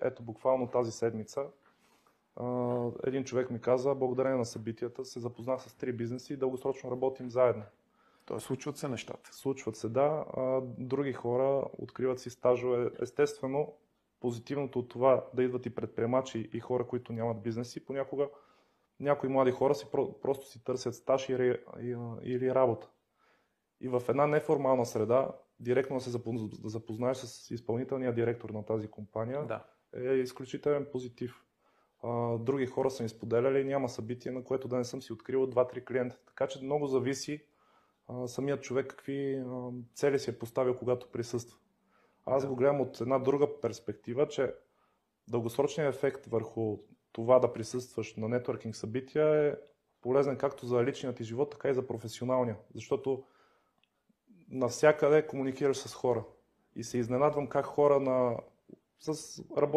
Ето, буквално тази седмица един човек ми каза, благодарение на събитията се запознах с 3 бизнеси и дългосрочно работим заедно. Тоест случват се нещата. Случват се, да. Други хора откриват си стажове. Естествено, позитивното от това да идват и предприемачи и хора, които нямат бизнеси, понякога някои млади хора просто си търсят стаж или работа. И в една неформална среда, директно да се запознаеш с изпълнителния директор на тази компания, е изключителен позитив. Други хора са ми споделяли, няма събитие, на което да не съм си открил 2-3 клиента. Така че много зависи самият човек какви цели си е поставил, когато присъства. Аз го гледам от една друга перспектива, че дългосрочният ефект върху това да присъстваш на нетворкинг събития е полезен както за личния ти живот, така и за професионалния. Защото навсякъде комуникираш с хора. И се изненадвам как хора с работа